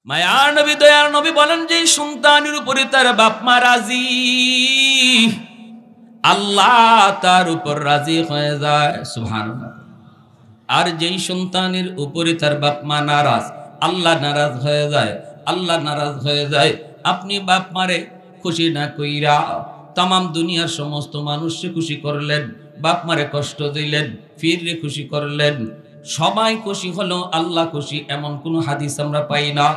মায়ার নবী দয়ার নবী বলেন যে সন্তানের উপরে তার বাপ মা রাজি, আল্লাহ তার উপর রাজি হয়ে যায়। সুবহানাল্লাহ। আর যেই সন্তানের উপরে তার বাপ মা নারাজ, আল্লাহ নারাজ হয়ে যায়। আল্লাহ নারাজ হয়ে যায়। আপনি বাপ মারে খুশি না কইরা তামাম দুনিয়ার সমস্ত মানুষকে খুশি করলেন, বাপ মারে কষ্ট দিলেন, ফিরে খুশি করলেন, সবাই খুশি হলো, আল্লাহ খুশি এমন কোন হাদিস আমরা পাই না।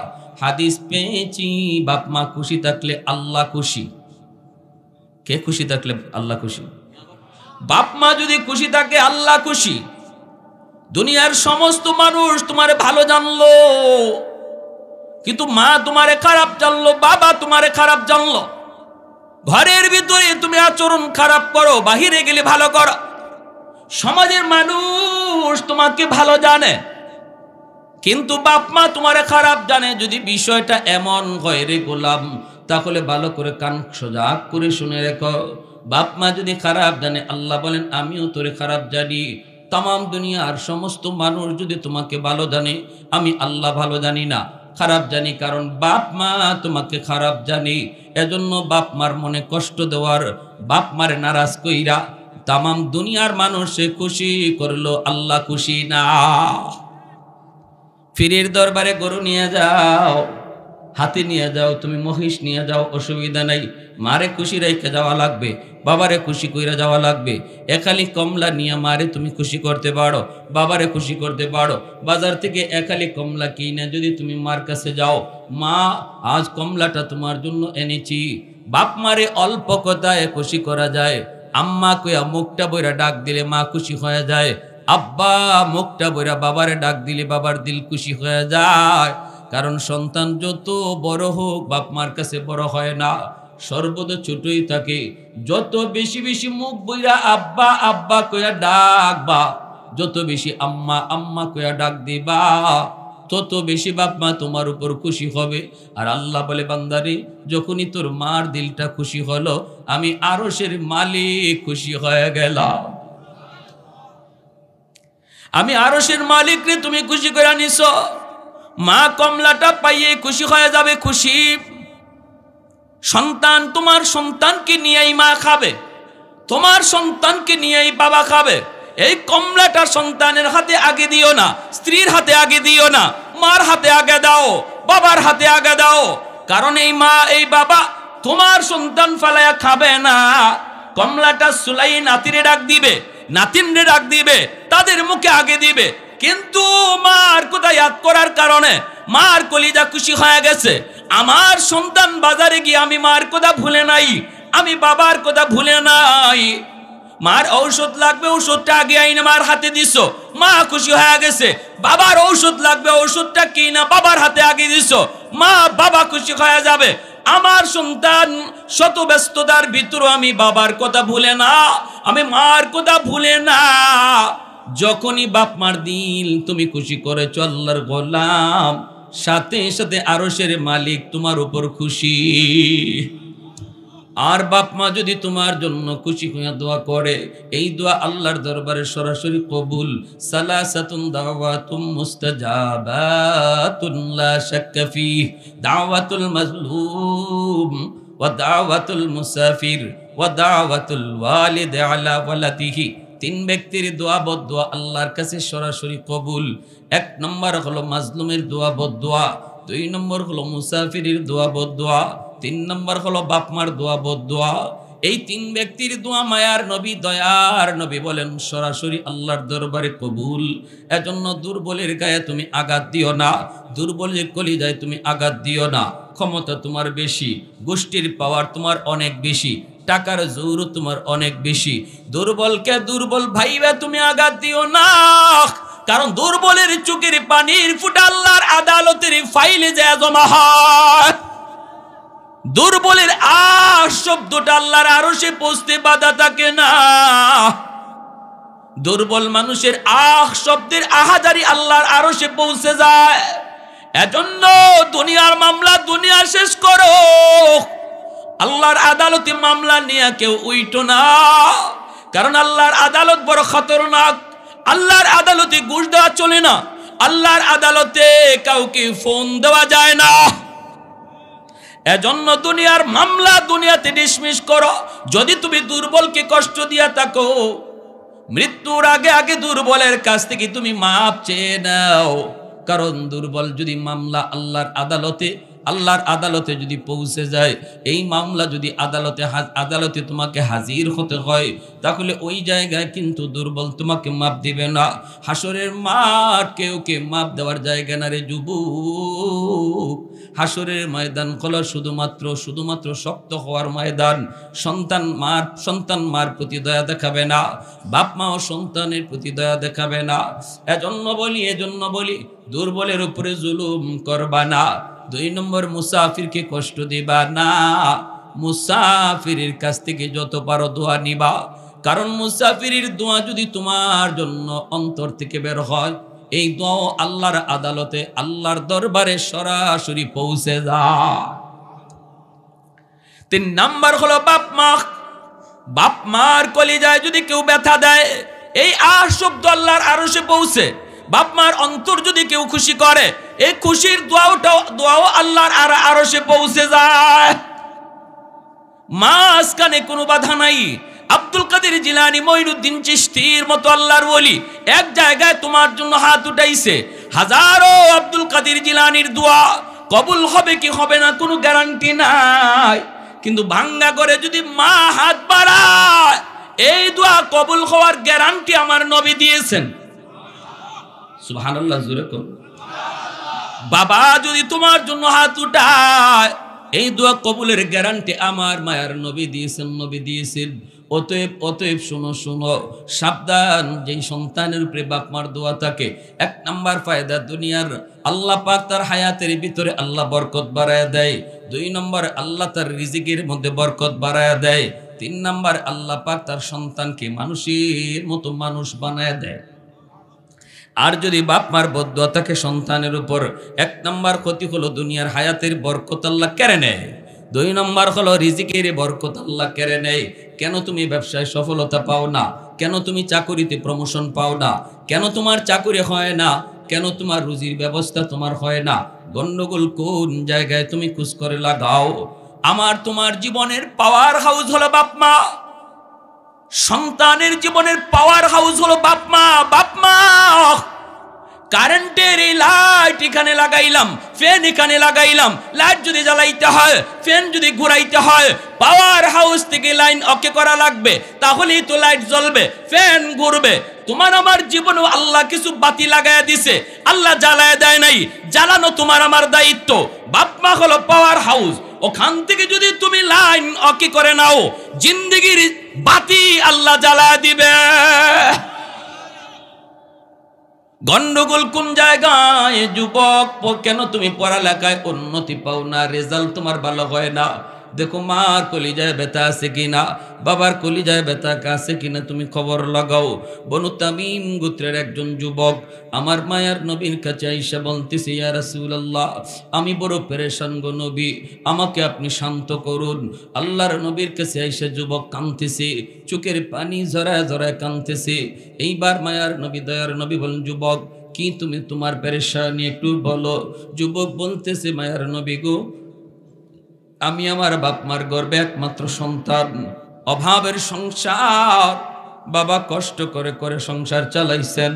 হাদিস পেয়েছি বাপ মা খুশি থাকলে আল্লাহ খুশি। কে খুশি থাকলে আল্লাহ খুশি? বাপ মা যদি খুশি থাকে আল্লাহ খুশি। দুনিয়ার সমস্ত মানুষ তোমারে ভালো জানলো, কিন্তু মা তোমারে খারাপ জানলো, বাবা তোমারে খারাপ জানলো। ঘরের ভিতরে তুমি আচরণ খারাপ করো, বাহিরে গেলে ভালো করো। সমাজের মানুষ তোমাকে ভালো জানে, কিন্তু বাপ মা তোমারে খারাপ জানে। যদি বিষয়টা এমন হয় রে গোলাম, তাহলে ভালো করে কান সোজা করে শুনে রেখো। বাপ মা যদি খারাপ জানে, আল্লাহ বলেন আমিও তোরে খারাপ জানি। তামাম দুনিয়ার সমস্ত মানুষ যদি তোমাকে ভালো জানে, আমি আল্লাহ ভালো জানি না, খারাপ জানি, কারণ বাপ মা তোমাকে খারাপ জানি। এজন্য বাপ মার মনে কষ্ট দেওয়ার, বাপ মারে নারাজ কইরা তামাম দুনিয়ার মানুষে খুশি করলো, আল্লাহ খুশি না। ফিরের দরবারে গরু নিয়ে যাও, হাতি নিয়ে যাও, তুমি মহিষ নিয়ে যাও, অসুবিধা নাই। মারে খুশি রেখে যাওয়া লাগবে, বাবারে খুশি কইরা যাওয়া লাগবে। একালি কমলা নিয়ে মারে তুমি খুশি করতে পারো, বাবারে খুশি করতে পারো। বাজার থেকে একালি কমলা কিনে যদি তুমি মার কাছে যাও, মা আজ কমলাটা তোমার জন্য এনেছি। বাপ মারে অল্প কথায় খুশি করা যায়। আম্মা কইয়া মুখটা বইরা ডাক দিলে মা খুশি হয়ে যায়। আব্বা মুখটা বইরা বাবারে ডাক দিলে বাবার দিল খুশি হয়ে যায়। কারণ সন্তান যত বড় হোক বাপ মার কাছে বড় হয় না, সর্বদা ছোটই থাকে। যত বেশি বেশি মুখ বইরা আব্বা আব্বা কইয়া ডাকবা, যত বেশি আম্মা আম্মা কইয়া ডাক দিবা, তত বেশি বাপ মা তোমার উপর খুশি হবে। আর আল্লাহ বলে বান্দারে, যখনই তোর মার দিলটা খুশি হলো, আমি আরশের মালিক খুশি হয়ে গেলাম। আমি আরশের মালিক রে তুমি খুশি করে নিছ। মা কমলাটা পাইয়ে খুশি হয়ে যাবে, খুশি। সন্তান তোমার সন্তানকে নিয়েই মা খাবে, তোমার সন্তানকে নিয়েই বাবা খাবে। এই কমলাটা সন্তানের হাতে আগে দিও না, স্ত্রীর হাতে আগে দিও না, মার হাতে আগে দাও, বাবার হাতে আগে দাও। কারণ এই মা এই বাবা তোমার সন্তান ফেলায়া খাবে না। কমলাটা সুলাই নাতিরে ডাক দিবে, নাতিনরে ডাক দিবে, তাদের মুখে আগে দিবে। কিন্তু মার কথা ইয়াদ করার কারণে মার কলিজা খুশি হয়ে গেছে। আমার সন্তান বাজারে গিয়ে আমি মার কথা ভুলে নাই, আমি বাবার কথা ভুলে নাই। মার ঔষধ লাগবে, ঔষধটা আগে আইনে মার হাতে দিছ, মা খুশি হয়ে গেছে। বাবার ঔষধ লাগবে, ঔষধটা কিনা বাবার হাতে আগে দিছ, মা বাবা খুশি হয়ে যাবে। আমার সন্তান শত ব্যস্ততার ভিতরে আমি বাবার কথা ভুলে না, আমি মার কথা ভুলে না। যখনই বাপ মার দিল তুমি খুশি করেছ আল্লাহর গোলাম, সাথে সাথে আরশের মালিক তোমার উপর খুশি। আর বাপ মা যদি তোমার জন্য খুশি হয়ে দোয়া করে, এই দোয়া আল্লাহর দরবারে সরাসরি কবুল। সালাসাতুন দাওয়াতুম মুস্তাজাবাতুন লা শাক্কা ফিহি, দাওয়াতুল মাজলুম ওয়া দাওয়াতুল মুসাফির ওয়া দাওয়াতুল ওয়ালিদ আলা ওয়ালাদিহি। তিন ব্যক্তির দোয়া বদদোয়া আল্লাহর কাছে সরাসরি কবুল। এক নম্বর হলো মাজলুমের দোয়া বদদোয়া, দুই নম্বর হলো মুসাফিরের দোয়া বদদোয়া, তিন নম্বর হলো বাপমার দোয়া বদদোয়া। এই তিন ব্যক্তির দোয়া মায়ার নবী দয়ার নবী বলেন সরাসরি আল্লাহর দরবারে কবুল। এজন্য দুর্বলের গায়ে তুমি আঘাত দিও না, দুর্বলের কলিজায় তুমি আঘাত দিও না। ক্ষমতা তোমার বেশি, গোষ্ঠীর পাওয়ার তোমার অনেক বেশি, টাকার জোর তোমার অনেক বেশি। দুর্বলকে দুর্বল ভাইবা তুমি আঘাত দিও না, কারণ দুর্বলের চোখের পানির ফুটা আল্লাহর আদালতের ফাইলে যায় জমা হয়। দুর্বলের শব্দটা আল্লাহর আরশে পৌঁছতে বাধা থাকে না। দুর্বল মানুষের শব্দের আহাজারি আল্লাহর আরশে পৌঁছে যায়। এজন্য দুনিয়ার মামলা দুনিয়া শেষ করো, আল্লাহর আদালতে মামলা নিয়ে কেউ উইটো না। কারণ আল্লাহর আদালত বড় খতরনাক। আল্লাহর আদালতে ঘুষ দেওয়া চলে না, আল্লাহর আদালতে কাউকে ফোন দেওয়া যায় না। এজন্য দুনিয়ার মামলা দুনিয়াতে ডিসমিস করো। যদি তুমি দুর্বলকে কষ্ট দিয়া থাকো, মৃত্যুর আগে আগে দুর্বলের কাছ থেকে তুমি মাপ চেয়ে নাও। কারণ দুর্বল যদি মামলা আল্লাহর আদালতে যদি পৌঁছে যায়, এই মামলা যদি আদালতে তোমাকে হাজির হতে হয়, তাহলে ওই জায়গায় কিন্তু দুর্বল তোমাকে মাপ দিবে না। হাসরের মাঠ কেউকে মাপ দেওয়ার জায়গা না রে যুবক। হাসরের ময়দান হলো শুধুমাত্র শক্ত হওয়ার ময়দান। সন্তান মার প্রতি দয়া দেখাবে না, বাপ মাও সন্তানের প্রতি দয়া দেখাবে না। এজন্য বলি দুর্বলের উপরে জুলুম করবা না। 2 নম্বর, মুসাফিরকে কষ্ট দিবা না। মুসাফিরের কাছ থেকে যত পারো দোয়া নিবা। কারণ মুসাফিরের দোয়া যদি তোমার জন্য অন্তর থেকে বের হয়, এই দোয়া আল্লাহর আদালতে আল্লাহর দরবারে সরাসরি পৌঁছে যায়। 3 নাম্বার হলো বাপ মার কলিজায় যদি কেউ ব্যথা দেয়, এই শব্দ আল্লাহর আরশে পৌঁছে। বাপ মার অন্তর যদি কেউ খুশি করে, এই খুশির দোয়াও আল্লাহর আরশে পৌঁছে যায়। মাঝখানে কোনো বাধা নাই। আব্দুল কাদের জিলানী, মঈনুদ্দিন চিশতির মতো আল্লাহর ওলি এক জায়গায় তোমার জন্য হাত উঠাইছে। হাজারো আব্দুল কাদের জিলানীর দোয়া কবুল হবে কি হবে না কোনো গ্যারান্টি নাই। কিন্তু ভাঙ্গা করে যদি মা হাত বাড়ায়, এই দোয়া কবুল হওয়ার গ্যারান্টি আমার নবী দিয়েছেন। সুবহানাল্লাহ, জোরে কর। বাবা যদি তোমার জন্য হাত উঠায়, এই দোয়া কবুলের গ্যারান্টি আমার মায়ার নবী দিয়েছেন। অতএব শোনো সাবধান, যেই সন্তানের উপরে বাপ মার দোয়া থাকে। 1 নাম্বার ফায়দা, দুনিয়ার আল্লাহ পাক তার হায়াতের ভিতরে আল্লাহ বরকত বাড়ায় দেয়। 2 নম্বর, আল্লাহ তার রিজিকের মধ্যে বরকত বাড়ায় দেয়। 3 নাম্বার, আল্লাহ পাক তার সন্তানকে মানুষের মতো মানুষ বানায় দেয়। আর যদি বাপ মার বদদোয়া থাকে সন্তানের উপর, 1 নাম্বার ক্ষতি হলো দুনিয়ার হায়াতের বরকত আল্লাহ কেড়ে নেয়। 2 নম্বর হলো রিজিকের বরকত আল্লাহ কেড়ে নেয়। কেন তুমি ব্যবসায় সফলতা পাও না? কেন তুমি চাকরিতে প্রমোশন পাও না? কেন তোমার চাকরি হয় না? কেন তোমার রুজির ব্যবস্থা তোমার হয় না? গন্ডগোল কোন জায়গায় তুমি খুঁজ করে লাগাও। তোমার জীবনের পাওয়ার হাউস হলো বাপ মা। সন্তানের জীবনের পাওয়ার হাউস হলো বাপ মা। কারেন্টের এই লাইট এখানে লাগাইলাম, ফ্যান এখানে লাগাইলাম, লাইট যদি জ্বালাইতে হয়, ফ্যান যদি ঘুরাইতে হয়, পাওয়ার হাউস থেকে লাইন ওকে করা লাগবে, তাহলেই তো লাইট জ্বলবে, ফ্যান ঘুরবে। তোমার আমার জীবনেও আল্লাহ কিছু বাতি লাগায় দিছে, আল্লাহ জ্বালায় দেয় নাই। জ্বালানো তোমার আমার দায়িত্ব। বাপ মা হলো পাওয়ার হাউস, ওখান থেকে যদি তুমি লাইন ওকে করে নাও, জিন্দেগির বাতি আল্লাহ জ্বালায় দিবে। গন্ডগোল কোন জায়গায় যুবক? কেন তুমি পড়ালেখায় উন্নতি পাও না, রেজাল্ট তোমার ভালো হয় না? দেখো মার কলিজায় ব্যথা আছে কিনা, বাবার কলিজায় ব্যথা আছে কিনা তুমি খবর লাগাও। বনু তামিম গোত্রের একজন যুবক আমার মায়ার নবীর কাছে আইসা বলতেছে, ইয়া রাসূলুল্লাহ, আমি বড় পেরেশান গো নবী, আমাকে আপনি শান্ত করুন। আল্লাহর নবীর কাছে আইসা যুবক কাঁদতেছে, চোখের পানি ঝরায় ঝরায় কাঁদতেছে। এইবার মায়ার নবী, দয়ার নবী বলেন, যুবক কি তুমি তোমার পেরেশানি একটু বলো। যুবক বলতেছে, মায়ার নবী গো, আমি আমার বাপ মার গর্বে একমাত্র সন্তান, অভাবের সংসার, বাবা কষ্ট করে করে সংসার চালাইছেন,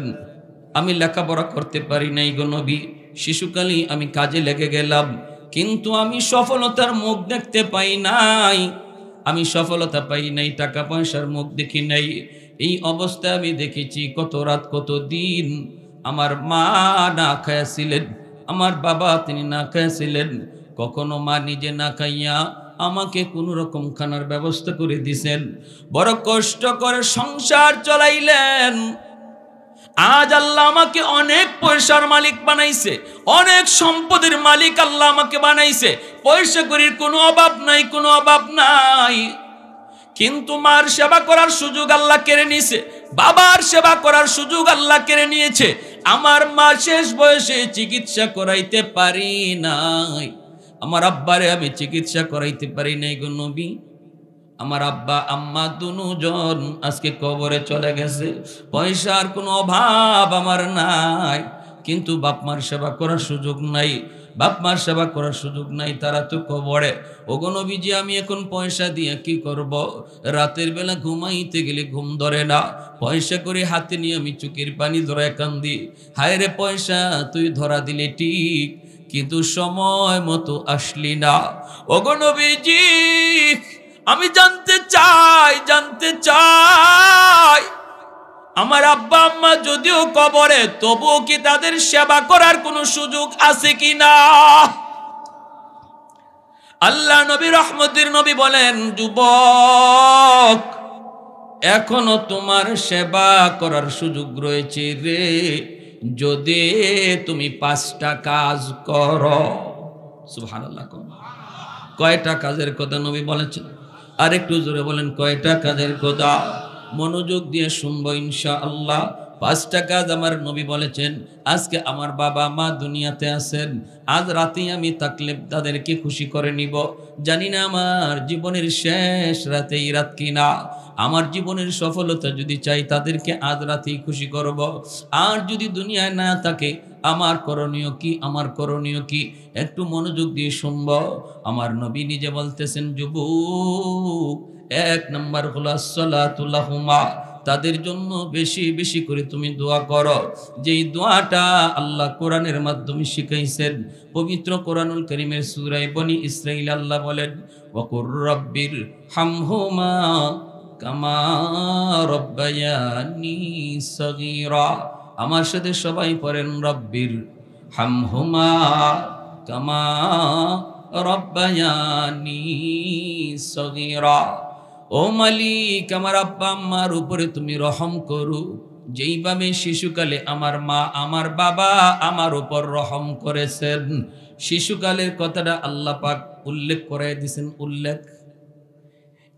আমি লেখাপড়া করতে পারি নাই গো নবী। শিশুকালেই আমি কাজে লেগে গেলাম, কিন্তু আমি সফলতার মুখ দেখতে পাই নাই, টাকা পয়সার মুখ দেখি নাই। এই অবস্থায় আমি দেখেছি কত রাত কত দিন আমার মা না খাইছিলেন, আমার বাবা তিনি না খাইছিলেন। কখনো মা নিজে না খাইয়া আমাকে কোনো রকম খানার ব্যবস্থা করে দিছেন। বড় কষ্ট করে সংসার চলাইলেন। আজ আল্লাহ আমাকে অনেক পয়সার মালিক বানাইছে, অনেক সম্পদের মালিক আল্লাহ আমাকে বানাইছে। পয়সা করির কোনো অভাব নাই, কিন্তু মার সেবা করার সুযোগ আল্লাহ কেড়ে নিয়েছে, বাবার সেবা করার সুযোগ আল্লাহ কেড়ে নিয়েছে। আমার মা শেষ বয়সে চিকিৎসা করাইতে পারি নাই, আমার আব্বারে আমি চিকিৎসা করাইতে পারি নাই গো নবী। আমার আব্বা আম্মা দুজন আজকে কবরে চলে গেছে, পয়সার কোনো অভাব আমার নাই, কিন্তু বাপ মার সেবা করার সুযোগ নাই, বাপ মার সেবা করার সুযোগ নাই, তারা তো কবরে। ওগো নবীজি আমি এখন পয়সা দিয়ে কি করব? রাতের বেলা ঘুমাইতে গেলে ঘুম ধরে না, পয়সা করে হাতে নিয়ে আমি চোখের পানি ধরে কান্দি। হায় রে পয়সা, তুই ধরা দিলে ঠিক, কিন্তু সময় মতো আসলি না। ওগো নবীজি আমি জানতে চাই আমার আব্বা আম্মা যদিও কবরে, তবুও কি তাদের সেবা করার কোনো সুযোগ আছে কিনা? আল্লাহ নবী রহমতের নবী বলেন, যুবক এখনো তোমার সেবা করার সুযোগ রয়েছে রে, যদি তুমি 5টা কাজ করো। সুবহানাল্লাহ। কয়টা কাজের কথা নবী বলেছেন? আর একটু জোরে বলেন, কয়টা কাজের কথা? মনোযোগ দিয়ে শুনবো ইনশাআল্লাহ। 5টা কাজ আমার নবী বলেছেন। আজকে আমার বাবা মা দুনিয়াতে আছেন, আজ রাতেই আমি থাকলে তাদেরকে খুশি করে নিব। জানি না আমার জীবনের শেষ রাতে এই রাত কিনা। আমার জীবনের সফলতা যদি চাই, তাদেরকে আজ রাতেই খুশি করব। আর যদি দুনিয়ায় না থাকে, আমার করণীয় কি? আমার করণীয় কি? একটু মনোযোগ দিয়ে শুনব। আমার নবী নিজে বলতেছেন, যুবক 1 নম্বর হলো আসসালাতু লাহুমা, তাদের জন্য বেশি বেশি করে তুমি দোয়া করো। যেই দোয়াটা আল্লাহ কোরআনের মাধ্যমে শিখাইছেন। পবিত্র কোরআনুল কারীমের সূরা বনী ইসরাঈল আল্লাহ বলেন, ওয়াকুর রাব্বির হামহুমা কামা রাব্বায়ানি সগীরা। আমার সাথে সবাই পড়েন, রব্বির হামহুমা কামা রাব্বায়ানি সগীরা। ও মালিক, আমার আব্বা আম্মার উপরে তুমি রহম করো, যেইভাবে শিশুকালে আমার মা আমার বাবা আমার উপর রহম করেছেন। শিশুকালের কথাটা আল্লাহ পাক উল্লেখ করে দিয়েছেন। উল্লেখ,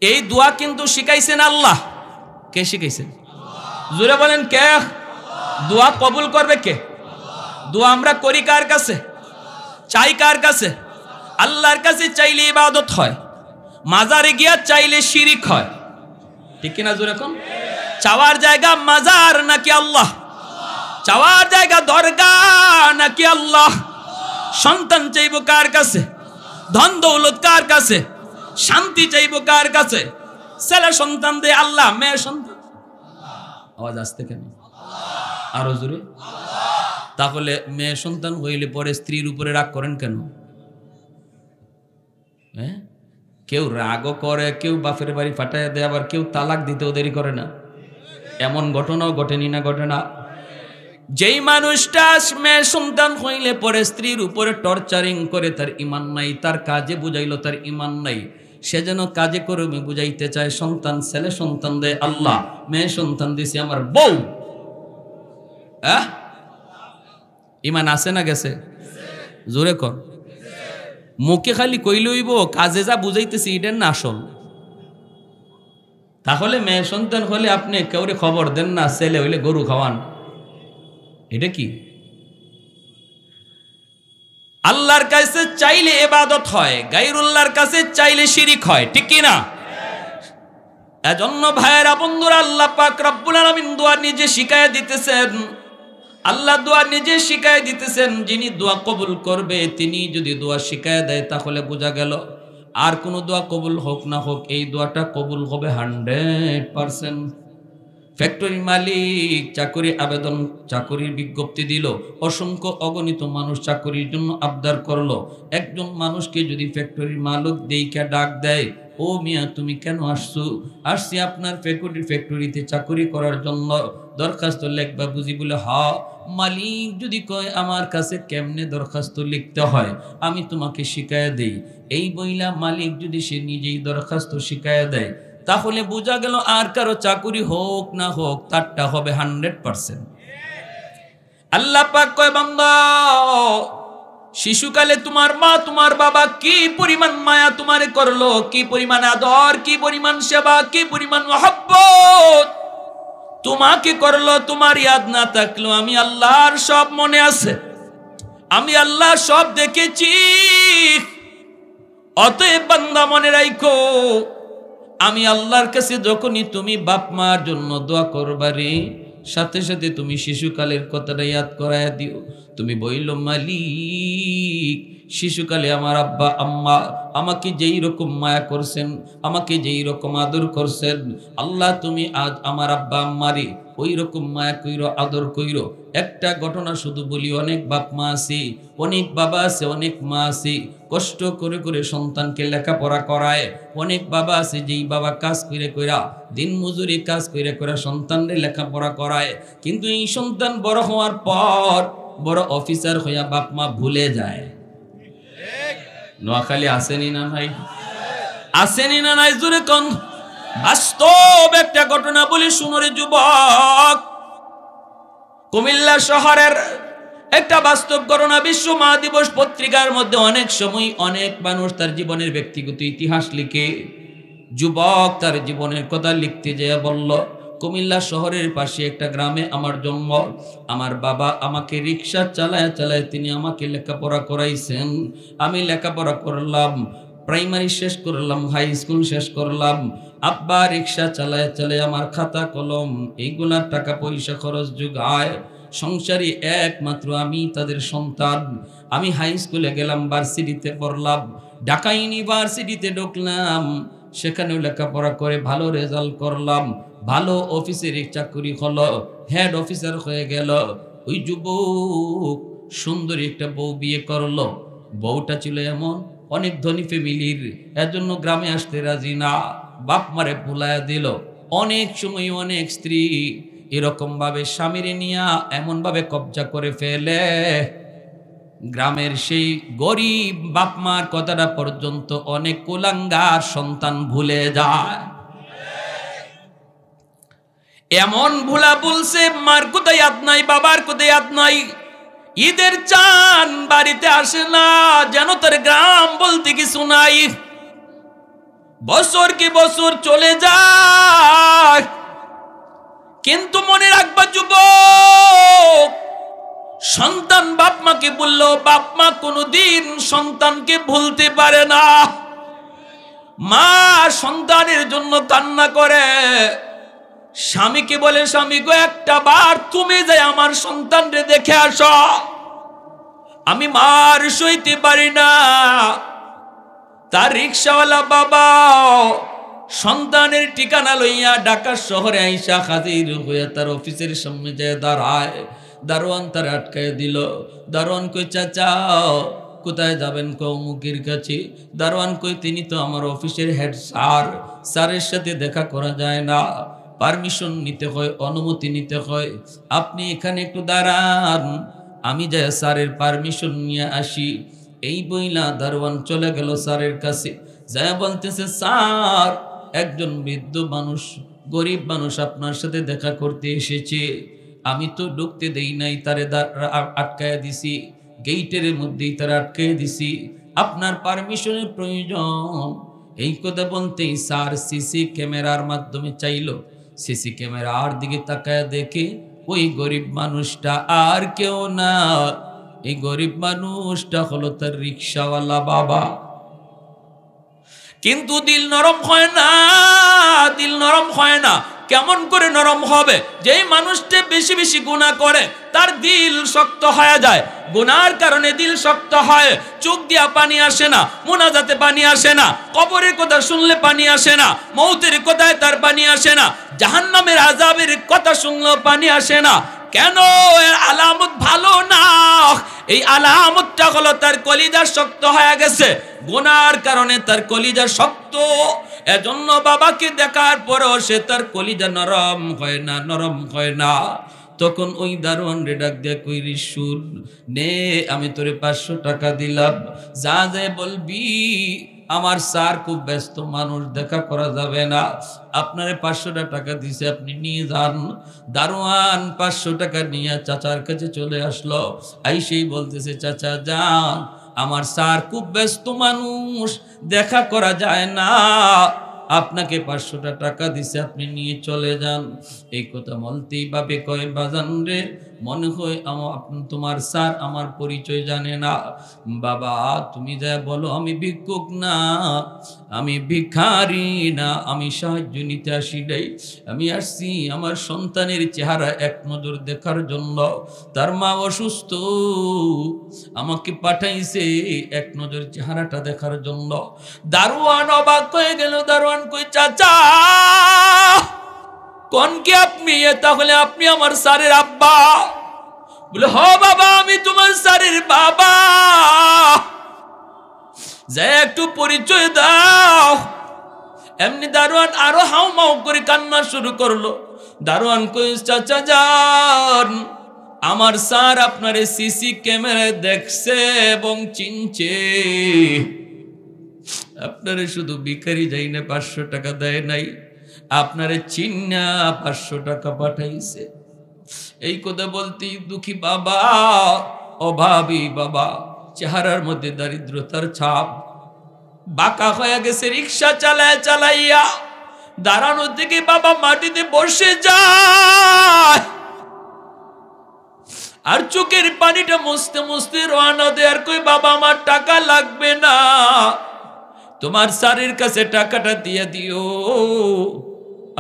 এই দোয়া কিন্তু শিখাইছেন আল্লাহ। কে শিখাইছেন? জোরে বলেন, কে? দোয়া কবুল করবে কে? দোয়া আমরা করি কার কাছে? চাই কার কাছে? আল্লাহর কাছে চাইলে ইবাদত হয়, মাজারে গিয়া চাইলে শিরিক হয়। ঠিক কিনা? জোরে কোন? চাওয়ার জায়গা মাজার নাকি আল্লাহ? চাওয়ার জায়গা দরগা নাকি আল্লাহ? সন্তান চাইব কার কাছে? ধন দৌলত কার কাছে? শান্তি চাইব কার কাছে? ছেলে সন্তান দে আল্লাহ, মেয়ে সন্তান। আওয়াজ আসতে কেন? আরো জোরে। তাহলে মেয়ে সন্তান হইলে পরে স্ত্রীর উপরে রাগ করেন কেন? হ্যাঁ, কেউ রাগও করে, কেউ বাপের বাড়ি ফাটাইয়া দেয়, আবার কেউ তালাক দিতেও দেরি করে না। এমন ঘটনাও ঘটেনি না? ঘটে না? যেই মানুষটা মেয়ে সন্তান হইলে পরে স্ত্রীর উপরে টর্চারিং করে, তার ইমান নাই। তার কাজে বুঝাইলো তার ইমান নাই, সে যেন কাজে কর্মে বুঝাইতে চায় সন্তান। ছেলে সন্তান দেয় আল্লাহ, মেয়ে সন্তান দিছে আমার বউ। ইমান আছে না গেছে? জোরে কর। মুখে খালি কইলইব, কাজে যা বুঝাইতেছি এটার না আসল। তাহলে মেয়ে সন্তান হলে আপনি কাউরে খবর দেন না, ছেলে হইলে গরু খাওয়ান। এটা কি? আল্লাহর কাছে চাইলে ইবাদত হয়, গায়রুল্লাহর কাছে চাইলে শিরিক হয়। ঠিক কি না? এজন্য ভাইয়েরা বন্ধুরা, আল্লাহ পাক রব্বুল আলামিন দোয়া নিজে শিখায়া দিতেছেন। আল্লাহ দোয়া নিজে শিখায় দিতেছেন। যিনি দোয়া কবুল করবে, তিনি যদি দোয়া শিখায় দেয়, তাহলে বোঝা গেল আর কোন দোয়া কবুল হোক না হোক, এই দোয়াটা কবুল হবে 100%। ফ্যাক্টরি মালিক চাকরি আবেদন, চাকরির বিজ্ঞপ্তি দিল, অসংখ্য অগণিত মানুষ চাকরির জন্য আবদার করলো। একজন মানুষকে যদি ফ্যাক্টরির মালিক দেইকা ডাক দেয়, ও মিয়া তুমি কেন আসছো? আসছি আপনার ফ্যাক্টরিতে চাকরি করার জন্য, দরখাস্ত লেখবা বুঝি? বলে হা। মালিক যদি কয় আমার কাছে কেমনে দরখাস্ত লিখতে হয় আমি তোমাকে শিখাইয়া দেই, এই বইলা মালিক যদি সে নিজেই দরখাস্ত শিখাইয়া দেয়, তাহলে বোঝা গেল আর কারো চাকরি হোক না হোক তারটা হবে 100%। আল্লাহ পাক কয়, বান্দা শিশুকালে তোমার মা তোমার বাবা কি পরিমাণ মায়া তোমারে করলো, কি পরিমাণ আদর, কি পরিমাণ সেবা, কি পরিমাণ মহব্বত তোমাকে করলো, তোমার ইয়াদ না থাকলো আমি আল্লাহর সব মনে আছে, আমি আল্লাহ সব দেখেছি। অতএব বান্দা মনে রাখো, আমি আল্লাহর কাছে যখনই তুমি বাপ মার জন্য দোয়া করবারে, সাথে সাথে তুমি শিশুকালের কথাটা ইয়াদ করাইয়া দিও। তুমি বইল মালিক, শিশুকালে আমার আব্বা আম্মা আমাকে যেই রকম মায়া করছেন, আমাকে যেই রকম আদর করছেন, আল্লাহ তুমি আজ আমার আব্বা আম্মারে ওই রকম মায়া কইরো, আদর কইরো। একটা ঘটনা শুধু বলি, অনেক বাপ মা আছে, অনেক বাবা আছে, অনেক মা আছে কষ্ট করে করে সন্তানকে লেখাপড়া করায়। অনেক বাবা আছে যেই বাবা কাজ করে কইরা, দিন মজুরি কাজ করে করে সন্তানরে লেখাপড়া করায়, কিন্তু এই সন্তান বড় হওয়ার পর বড় অফিসার হইয়া বাপ মা ভুলে যায়। নোয়াখালী আসেনি না নাই? আসেনি না নাই? জোরে কোন? বাস্তব একটা ঘটনা বলি শুনোরে যুবক। কুমিল্লা শহরের একটা বাস্তব ঘটনা। বিশ্ব মা দিবস পত্রিকার মধ্যে অনেক সময় অনেক মানুষ তার জীবনের ব্যক্তিগত ইতিহাস লিখে। যুবক তার জীবনের কথা লিখতে যেয়ে বলল, কুমিল্লা শহরের পাশে একটা গ্রামে আমার জন্ম। আমার বাবা আমাকে রিক্সা চালায় চালায় তিনি আমাকে লেখাপড়া করাইছেন। আমি লেখাপড়া করলাম, প্রাইমারি শেষ করলাম, হাই স্কুল শেষ করলাম। আব্বা রিক্সা চালায় চালায় আমার খাতা কলম এইগুলার টাকা পয়সা খরচ যোগায়। সংসারী একমাত্র আমি তাদের সন্তান। আমি হাই স্কুলে গেলাম, ভার্সিটিতে পড়লাম, ঢাকা ইউনিভার্সিটিতে ঢুকলাম, সেখানেও লেখাপড়া করে ভালো রেজাল্ট করলাম, ভালো অফিসের চাকরি হলো, হেড অফিসার হয়ে গেল। ওই যুবক সুন্দরী একটা বউ বিয়ে করলো। বউটা ছিল এমন অনেক ধনী ফ্যামিলির, এজন্য গ্রামে আসতে রাজি না, বাপ মারে ভুলাইয়া দিল। অনেক সময় অনেক স্ত্রী এরকম ভাবে স্বামীরে নিয়া এমন ভাবে কবজা করে ফেলে, গ্রামের সেই গরিব বাপ মার কথাটা পর্যন্ত অনেক কুলাঙ্গার সন্তান ভুলে যায়। এমন ভুলা বলছে, মার কোথায় ইয়াদ নাই, বাবার কোথায় ইয়াদ নাই। ঈদের চান বাড়িতে আসে না, যেন তার গ্রাম বলতে কিছু নাই। বছর কি বছর চলে যায়, কিন্তু মনে রাখবা যুবক, সন্তান বাপ মাকে বলল, বাপ মা কোনদিন সন্তানকে ভুলতে পারে না। মা সন্তানের জন্য কান্না করে, স্বামীকে বলে, স্বামী গো একটা বার তুমি যাই আমার সন্তানরে দেখে আসো, আমি মার সইতে পারি না। তার রিক্সাওয়ালা বাবা সন্তানের ঠিকানা লইয়া ঢাকা শহরে আইসা হাজির হইয়া তার অফিসের সামনে যায় দাঁড়ায়। দারোয়ান তার আটকায় দিল। দারোয়ান কই, চাচা কোথায় যাবেন? কৌমুকের কাছে। দারোয়ান কই, তিনি তো আমার অফিসের হেড স্যার, স্যারের সাথে দেখা করা যায় না, পারমিশন নিতে হয়, অনুমতি নিতে হয়, আপনি এখানে একটু দাঁড়ান, আমি যাই স্যারের পারমিশন নিয়ে আসি। এই বইলা দারোয়ান চলে গেল স্যারের কাছে। যায় বলতেছে, স্যার একজন বৃদ্ধ মানুষ, গরিব মানুষ আপনার সাথে দেখা করতে এসেছে, আমি তো ঢুকতে দেই নাই, তারে আটকায় দিছি, গেইটের মধ্যেই তারা আটকায় দিছি, আপনার পারমিশনের প্রয়োজন। এই কথা বলতেই স্যার সিসি ক্যামেরার মাধ্যমে চাইল। সিসি ক্যামেরার দিকে তাকায় দেখে ওই গরিব মানুষটা আর কেউ না, এই গরিব মানুষটা হলো তার রিক্সাওয়ালা বাবা। কিন্তু দিল নরম হয় না, দিল নরম হয় না। কেমন করে নরম হবে? যেই মানুষটা বেশি বেশি গুনাহ করে তার দিল শক্ত হয়ে যায়। গুনার কারণে দিল শক্ত হয়, চোখ দিয়া পানি আসে না, মুনাজাতে পানি আসে না, কবরের কথা শুনলে পানি আসে না, মৌতের কথায় তার পানি আসে না, জাহান্নামের আযাবের কথা শুনলেও পানি আসে না। কেন? এর আলামত ভালো না। এই আলামতটা হলো তার কলিজা শক্ত হয়ে গেছে, গুনার কারণে তার কলিজা শক্ত। এজন্য বাবাকে দেখার পরও সে তার কলিজা নরম হয় না, নরম হয় না। তখন ওই দারোয়ান রে ডাক দিয়ে কই, রিসুন নে, আমি তোরে 500 টাকা দিলাম, যা যায় বলবি আমার স্যার খুব ব্যস্ত মানুষ, দেখা করা যাবে না, আপনারে 500 টাকা দিছে, আপনি নিয়ে যান। দারোয়ান 500 টাকা নিয়ে চাচার কাছে চলে আসলো। আইসেই বলতেছে, চাচা যান, আমার স্যার খুব ব্যস্ত মানুষ, দেখা করা যায় না, আপনাকে 500টা টাকা দিছে, আপনি নিয়ে চলে যান। এই কথা বলতেই বাপে কয় বাজান রে, মনে হয় তোমার স্যার আমার পরিচয় জানে না। বাবা তুমি যা বলো, আমি ভিক্ষুক না, আমি ভিখারি না, আমি সাহায্য নিতে আসি নাই। আমি আসছি আমার সন্তানের চেহারা এক নজর দেখার জন্য। তার মা অসুস্থ, আমাকে পাঠাইছে এক নজর চেহারাটা দেখার জন্য। দারোয়ান অবাক হয়ে গেল। দারোয়ান কই চাচা কোন কি আপনি? তাহলে আপনি আমার স্যারের আব্বা? বলে হ বাবা, আমি তোমার স্যারের বাবা। যে একটু পরিচয় দাও। এমনি দারোয়ান আরো হাউমাউ করে কান্না শুরু করলো। দারোয়ান কই চাচা যান, আমার স্যার আপনার সিসি ক্যামেরায় দেখছে এবং চিনছে। আপনারে শুধু ভিখারি যাই না 500 টাকা দেয় নাই, আপনারে চিন্না 500 টাকা পাঠাইছে। এই কথা বলতেই দুঃখী বাবা, অভাবী বাবা, চেহারার মধ্যে দারিদ্রতার ছাপ, বাঁকা হয়ে গেছে। রিক্সা চালাইয়া দাঁড়ানো থেকে বাবা মাটিতে বসে যায়। আর চোখের পানিটা মুছতে মুছতে রওনা দেয়। আর কই বাবা আমার টাকা লাগবে না, তোমার স্যারের কাছে টাকাটা দিয়ে দিও,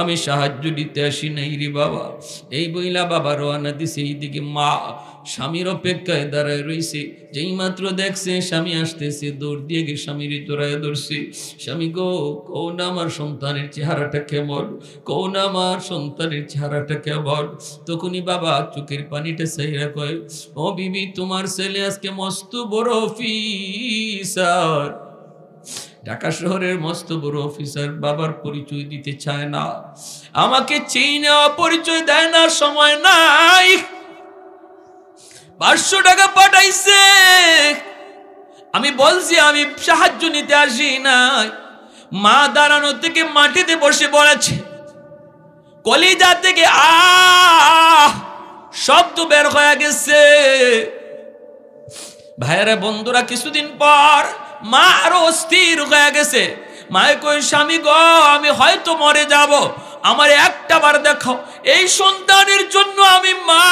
আমি সাহায্য দিতে আসি নাই রে বাবা। এই বইলা বাবা রওনা দিছে। এইদিকে মা স্বামীর অপেক্ষায় দাঁড়ায় রইছে। যেই মাত্র দেখছে স্বামী আসতেছে, দৌড় দিয়ে গিয়ে স্বামীর জড়ায় ধরছে। স্বামী গো, কও না আমার সন্তানের চেহারাটা কেমন, কও না আমার সন্তানের চেহারাটা কেমন। তখনই বাবা চোখের পানিটা চাইরা কয়, ও বিবি তোমার ছেলে আজকে মস্ত বড় অফিসার, ঢাকা শহরের মস্ত বড় অফিসার। বাবার পরিচয় দিতে চায় না, আমাকে চিনে পরিচয় দেয় না, সময় নাই। 500 টাকা পাঠাইছে, আমি বলছি আমি সাহায্য নিতে আসি নাই। মা দাঁড়ানো থেকে মাটিতে বসে পড়েছে, কলিজা থেকে শব্দ বের হয়ে গেছে। ভাইয়েরা বন্ধুরা, কিছুদিন পর মা আরো অস্থির হয়ে গেছে। মায়ে কই স্বামী গো, আমি হয়তো মরে যাব, আমার একটা বার দেখো। এই সন্তানের জন্য আমি মা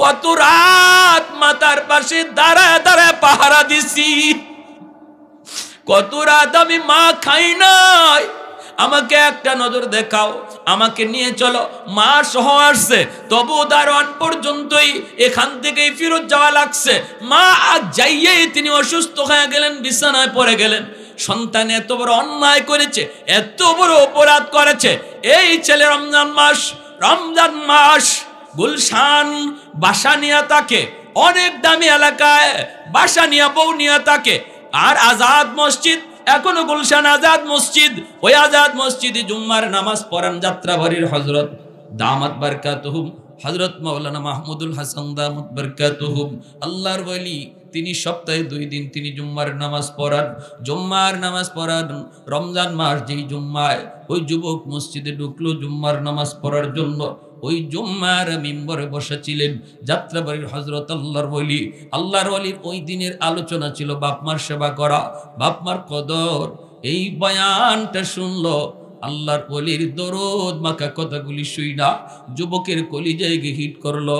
কত রাত মাতার পাশে দাঁড়ায় দাঁড়ায় পাহারা দিছি, কত রাত আমি মা খাই নাই। আমাকে একটা নজর দেখাও, আমাকে নিয়ে চলো। মা সহ আসছে, তবু দারোয়ান পর্যন্তই এখান থেকেই ফেরত যাওয়া লাগছে। মা আজ যাইয়েই তিনি অসুস্থ হয়ে গেলেন, বিছানায় পড়ে গেলেন। সন্তান এত বড় অন্যায় করেছে, এত বড় অপরাধ করেছে। এই ছেলে রমজান মাস গুলশান বাসা নিয়ে থাকে, অনেক দামি এলাকায় বাসা নিয়ে বউ নিয়ে থাকে। আর আজাদ মসজিদ, এখনো গুলশান আজাদ মসজিদ, ওই আজাদ মসজিদে জুম্মার নামাজ পড়ান যাত্রাবাড়ির হযরত দামাত বারকাতুহুম, হযরত মাওলানা মাহমুদুল হাসান দামাত বারকাতুহুম, আল্লাহর ওলি। তিনি সপ্তাহে 2 দিন তিনি জুম্মার নামাজ পড়ান। জুম্মার নামাজ পড়ান রমজান মাস যেই জুম্মায় ওই যুবক মসজিদে ঢুকলো জুম্মার নামাজ পড়ার জন্য, ওই জুম্মার মিম্বরে বসেছিলেন যাত্রাবাড়ির হযরত আল্লাহর ওলি। আল্লাহর ওলির ওই দিনের আলোচনা ছিল বাপমার সেবা করা, বাপমার কদর। এই বয়ানটা শুনলো, আল্লাহর ওলির দরদ মাখা কথাগুলি শুইনা যুবকের কলিজায় গিয়ে হিট করলো।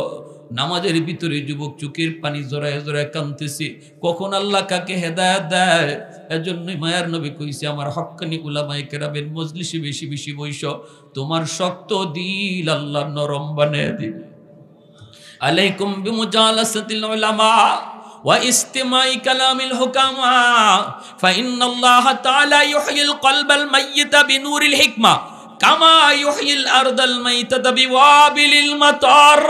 নামাজের ভিতরে যুবক চোখের পানি জড়ায় জড়ায় কাঁদতেছে, কখন আল্লাহ কাকে হেদায়েত দেয়। এজন্যই মায়ার নবী কইছে, আমার হক্কানি উলামায়ে কেরামের মজলিসে বেশি বেশি বইস, তোমার শক্ত দিল আল্লাহ নরম বানায় দিবে। আলাইকুম বিমুজালাসাতিল উলামা ওয়া ইস্তিমাই কালামিল হুকামা ফাইন্নাল্লাহা তাআলা ইউহয়িল কলবাল মাইয়িতা বিনূরিল হিকমা কামা ইউহয়িল আরদাল মাইতাতা বিওয়াবিলিল মাতার।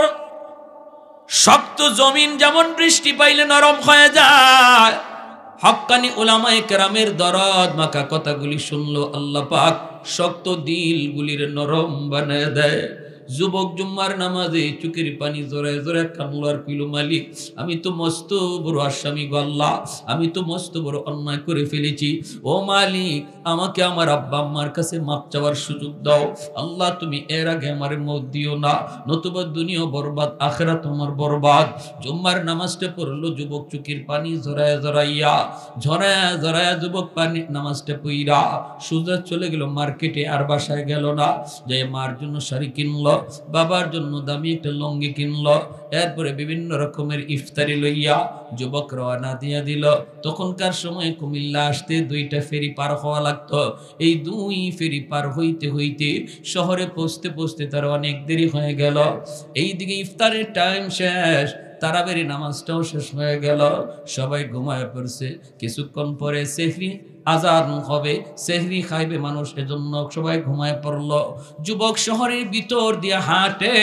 শক্ত জমিন যেমন বৃষ্টি পাইলে নরম হয়ে যায়, হক্কানি উলামায়ে কেরামের দরদ মাখা কথাগুলি শুনলো আল্লাহ পাক শক্ত দিলগুলির নরম বানায় দেয়। যুবক জুম্মার নামাজে চুকের পানি জোরে জোরে কানলো আর কইল, মালিক আমি তো মস্ত বড় আসামি গো আল্লাহ, আমি তো মস্ত বড় অন্যায় করে ফেলেছি। ও মালিক, আমাকে আমার আব্বা আম্মার কাছে মাপ চাওয়ার সুযোগ দাও আল্লাহ, তুমি এর আগে আমার মত দিও না, নতুবা দুনিয়া বরবাদ আখিরাত তোমার বরবাদ। জুম্মার নামাজটা পড়লো যুবক চুকির পানি জড়ায়া জড়াইয়া, ঝরায়া জড়ায়া যুবক পানি নামাজটা পইরা সোজা চলে গেল মার্কেটে, আর বাসায় গেল না। যে মার জন্য শাড়ি কিনলো, বাবার জন্য দামি একটা লঙ্গি কিনলো, এরপরে বিভিন্ন রকমের ইফতারি লইয়া যুবক রওনা দিয়া দিল। তখনকার সময় কুমিল্লা আসতে 2টা ফেরি পার হওয়া লাগতো। এই 2 ফেরি পার হইতে হইতে শহরে পৌঁছতে পৌঁছতে তার অনেক দেরি হয়ে গেল। এইদিকে ইফতারের টাইম শেষ, তারাবির নামাজটাও শেষ হয়ে গেল, সবাই ঘুমায় পড়ছে। কিছুক্ষণ পরে সেহরি আজান হবে, সেহরি খাইবে মানুষ, এজন্য সবাই ঘুমায় পড়ল। যুবক শহরের ভিতর দিয়ে হাঁটে,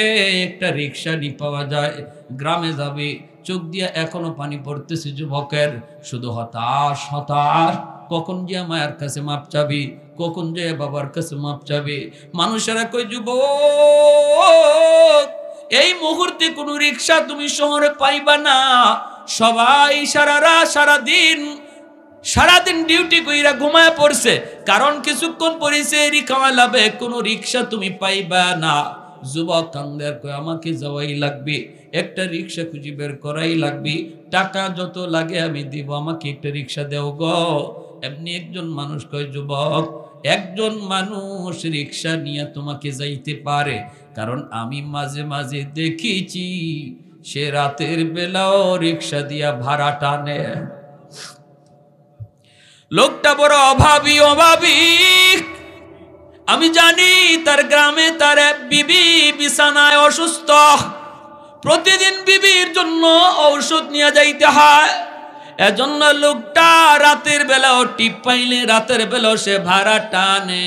একটা রিক্সা নি পাওয়া যায়, গ্রামে যাবে, চোখ দিয়ে এখনো পানি পড়তেছে যুবকের, শুধু হতাশ হতাশ। কখন যে মায়ের কাছে মাপ চাবি, কখন যে বাবার কাছে মাপ চাবি। মানুষেরা কই, যুবক এই মুহূর্তে কোনো রিক্সা তুমি শহরে পাইবা না, সবাই সারাদিন ডিউটি কইরা ঘুমায় পড়ছে, কারণ কিছুক্ষণ পরিছে রিক্সা লাবে, কোনো রিক্সা তুমি পাইবা না। যুবক কান্দের কই, আমাকে যাওয়াই লাগবে, একটা রিক্সা খুঁজি বের করাই লাগবে, টাকা যত লাগে আমি দিব, আমাকে একটা রিক্সা দেও গো। এমনি একজন মানুষ কয়, যুবক একজন মানুষ রিক্সা নিয়ে তোমাকে যাইতে পারে, কারণ আমি মাঝে মাঝে দেখেছি সে রাতের বেলাও রিক্সা দিয়া ভাড়া টানে। লোকটা বড় অভাবী, আমি জানি তার গ্রামে তার বিবি বিছানায় অসুস্থ, প্রতিদিন বিবির জন্য ঔষধ নিয়ে যাইতে হয়, এজন্য লোকটা রাতের বেলাও টিপ পাইলে রাতের বেলাও সে ভাড়া টানে।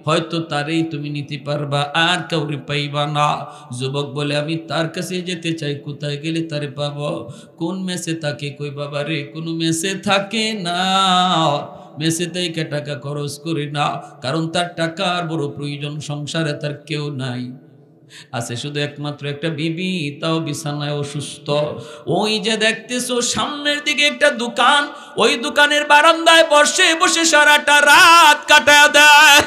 হয়তো তারই তুমি নিতে পারবা, আর কাউরে পাইবা না। যুবক বলে, আমি তার কাছে যেতে চাই, কোথায় গেলে তারে পাবো? কোন মেসে থাকে? কই বাবা রে, কোনো মেসে থাকে না, মেসে থেকে টাকা খরচ করি না, কারণ তার টাকার বড় প্রয়োজন, সংসারে তার কেউ নাই, আছে শুধু একমাত্র একটা বিবি, তাও বিছানায় অসুস্থ। ওই যে দেখতেছো সামনের দিকে একটা দোকান, ওই দোকানের বারান্দায় বসে বসে সারাটা রাত কাটায় দেয়,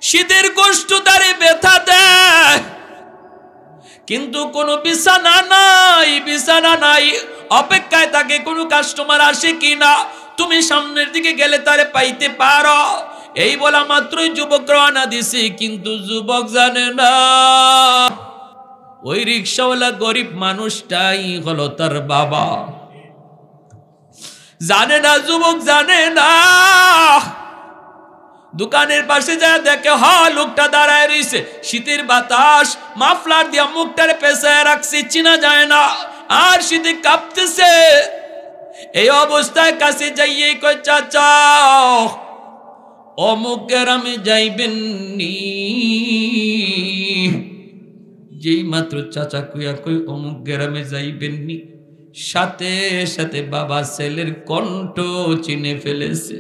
শীতের কষ্ট তারে ব্যথা দেয়, কিন্তু কোনো বিছানা নাই, অপেক্ষায় থাকে কোনো কাস্টমার আসে কিনা, তুমি সামনের দিকে গেলে তারে পাইতে পারো। এই বলা মাত্রই যুবক রওনা দিছে, কিন্তু যুবক জানে না ওই রিক্সাওয়ালা গরিব মানুষটাই হলো তার বাবা। জানে না, যুবক জানে না। দোকানের পাশে যা দেখে, লোকটা দাঁড়ায় রইছে, শীতের বাতাস, মাফলার দিয়া মুখটারে পেঁচায় রাখছে, চিনা যায় না, আর শীতে কাঁপতেছে। এই অবস্থায় কাছে যাইয়ে কই, চাচা অমুক গ্রামে যাইবেন নি? যেই মাত্র চাচা কইয়া কই অমুক গ্রামে যাইবেন নি, সাথে সাথে বাবা ছেলের কণ্ঠ চিনে ফেলেছে।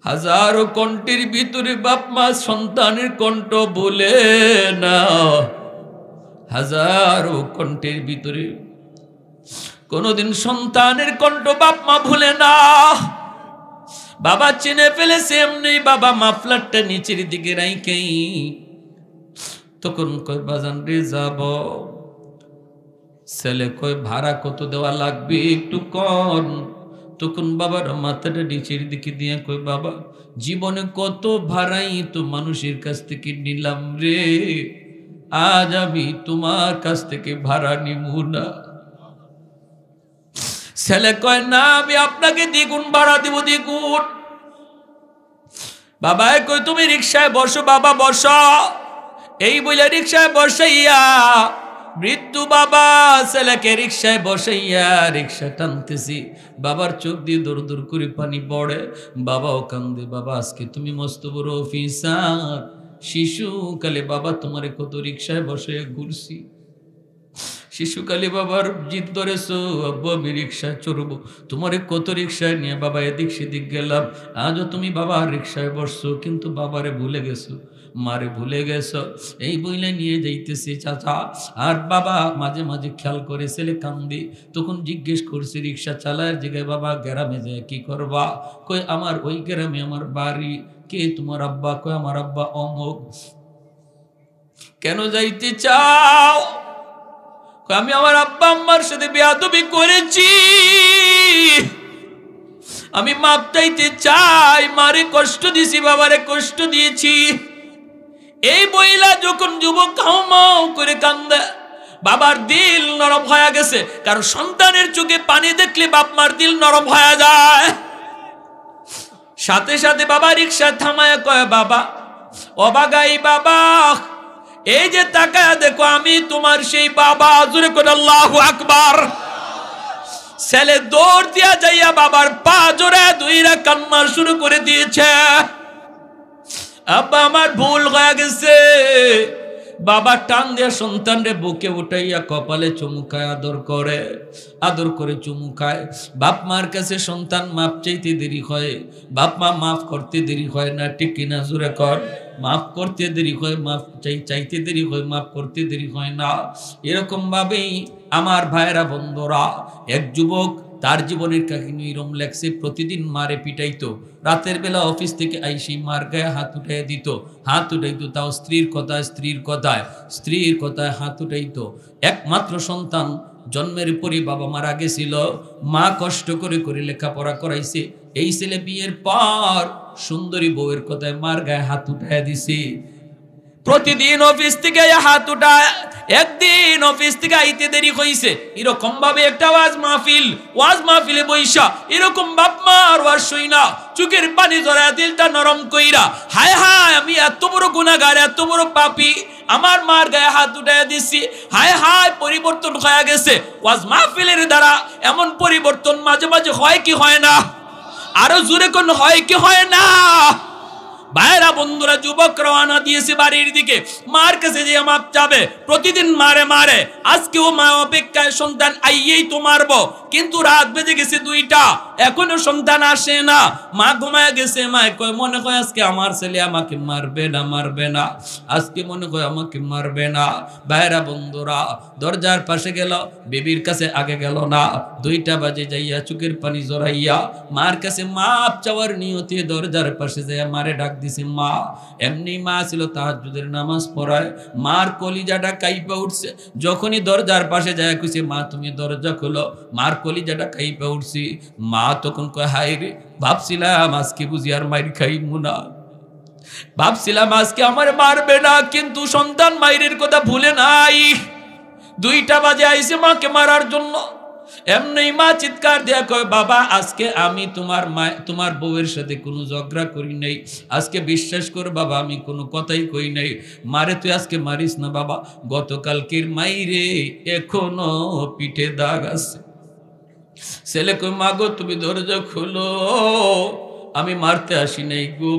হাজারো কণ্ঠের ভিতরে বাপ মা সন্তানের কণ্ঠ বলে না, হাজারো কণ্ঠের ভিতরে কোনদিন সন্তানের কণ্ঠ বাপ মা ভুলে না। বাবা চিনে ফেলেছে, এমনি বাবা মাফলারটা নিচের দিকে রাইকেই তখন কই, বাজান রে যাব। ছেলে কই, ভাড়া কত দেওয়া লাগবে একটু কন। তখন বাবার মাথাটা নিচের দিকে দিয়ে কই, বাবা জীবনে কত ভাড়াই তো মানুষের কাছ থেকে নিলাম রে, আজ আমি তোমার কাছ থেকে ভাড়া নিব না। ছেলে কয়, না আমি আপনাকে দ্বিগুণ ভাড়া দিব, দ্বিগুণ। বাবা কই, তুমি রিক্সায় বসো, বাবা বসো। এই বলে রিক্সায় বসাইয়া বৃদ্ধ বাবা ছেলেকে রিক্সায় বসাইয়া রিক্সা টানতেছি, বাবার চোখ দিয়ে দূর দূর করে পানি পড়ে, বাবাও কান্দে। বাবা আজকে তুমি মস্ত বড় অফিসার, শিশুকালে বাবা তোমারে কত রিক্সায় বসে ঘুরছি, শিশুকালী বাবার জিদ ধরেছো, আব্বু আমি রিক্সায় চড়বো, তোমারে কত রিক্সায় নিয়ে বাবা এদিক সেদিক গেলাম, আজও তুমি বাবা রিক্সায় বসছো, কিন্তু বাবারে ভুলে গেছো, মারে ভুলে গেছো, এই বইলে নিয়ে যাইতেছি চাচা। আর বাবা মাঝে মাঝে খেয়াল করে ছেলে কান্দি, তখন জিজ্ঞেস করছি রিক্সা চালায় জায়গায় বাবা গ্রামে যায় কি করবা? কই আমার ওই গ্রামে আমার বাড়ি। কে তোমার আব্বা? কই আমার আব্বা অমুক। কেন যাইতে চাও? আমি আমার আব্বা আম্মার সাথে বেয়াদবি করেছি, আমি মাপ চাইতে চাই, মারে কষ্ট দিয়েছি, বাবারে কষ্ট দিয়েছি। এই বইলা যখন যুবক হাউমাউ করে কান্দে, বাবার দিল নরম হয়ে গেছে, কারণ সন্তানের চোখে পানি দেখলে বাপ মার দিল নরম হয়ে যায়। সাথে সাথে বাবা রিক্সা থামায় কয়, বাবা অবাগাই বাবা, এই যে তাকায় দেখো আমি তোমার সেই বাবা। জোরে করে আল্লাহু আকবার। ছেলে দৌড় দিয়া যাইয়া বাবার পা জোরে দুইরা কান্না শুরু করে দিয়েছে। আব্বা আমার ভুল হয়ে গেছে। বাবা টান দিয়ে সন্তানরে বুকে উঠাইয়া কপালে চুমুকায় আদর করে চুমুকায়। বাপ মার কাছে সন্তান মাপ চাইতে দেরি হয়, বাপ মা মাফ করতে দেরি হয় না, ঠিক কিনা জোরে কর? মাফ করতে দেরি হয়, মাফ চাইতে দেরি হয়, মাফ করতে দেরি হয় না। এরকম ভাবেই আমার ভাইয়েরা বন্ধুরা, এক যুবক তার জীবনের কাহিনী এরকম লেখছে। প্রতিদিন মারে পিটাইতো, রাতের বেলা অফিস থেকে আইসি মার গায়ে হাত উঠাই দিত, তাও স্ত্রীর কথায় হাত উঠাইতো। একমাত্র সন্তান জন্মের পরই বাবা মারা গেছিল, মা কষ্ট করে করে লেখাপড়া করাইছে। এই ছেলে বিয়ের পর সুন্দরী বউয়ের কথায় মার গায়ে হাত উঠাই দিছে। প্রতিদিন অফিস থেকে হাত উঠায়। একদিন অফিস থেকে আইতে দেরি হইছে, এরকম ভাবে একটা ওয়াজ মাহফিলে বইসা এরকম বাপ মার ওয়াজ শুইনা চোখের পানি ঝরায় দিলটা নরম কইরা, হায় হায় আমি এত বড় গুনাহগার, এত বড় পাপী, আমার মার গায়ে হাত উঠাইয়া দিছি, হায় হায় পরিবর্তন হয়ে গেছে। ওয়াজ মাহফিলের দ্বারা এমন পরিবর্তন মাঝে মাঝে হয় কি হয় না? আরো জোরে কোন হয় কি হয় না? ভাইরা বন্ধুরা, যুবক রওনা দিয়েছে বাড়ির দিকে, মার কাছে যে মাপ চাবে। প্রতিদিন মারে, আজকেও মা অপেক্ষায়, সন্তান আইয়েই তো মারবো, কিন্তু রাত বেজে গেছে 2টা, এখনো সন্তান আসে না। মা ঘুমায় গেছে, মা কয় মনে হয় আজকে আমার ছেলে আমাকে মারবে না, আজকে মনে হয় আমাকে মারবে না। ভাইরা বন্ধুরা, দরজার পাশে গেল, বেবির কাছে আগে গেল না। 2টা বাজে যাইয়া চোখের পানি জড়াইয়া মার কাছে মাপ চাওয়ার নিয়তে দরজার পাশে যাইয়া মারে ডাক দিছে। মা এমনি মা ছিল তাহাজ্জুদের নামাজ পড়ায়, মার কলিজাটা কাইপা উঠছে। যখনই দরজার পাশে যায় কইছে, মা তুমি দরজা খোলো, মার কলিজাটা কাইপা উঠছি। মা তখন কয়, হায় রে, ভাবছিলাম আজকে বুঝি আর মাইর খাইমু না, ভাবছিলাম আজকে আমার মারবে না, কিন্তু সন্তান মাইরের কথা ভুলে নাই। 2টা বাজে আইছে মাকে মারার জন্য। এমনি মা চিৎকার দেয়া কয়, বাবা আজকে আমি তোমার বউয়ের সাথে কোনো ঝগড়া করি নাই, আজকে বিশ্বাস কর বাবা আমি কোনো কথাই কই নাই। মারে তুই আজকে মারিস না বাবা, গতকালকের মাইরে এখনো পিঠে দাগ আছে। ছেলে কই, মা গো তুমি দরজা খোলো, আমি মারতে আসি নাই গো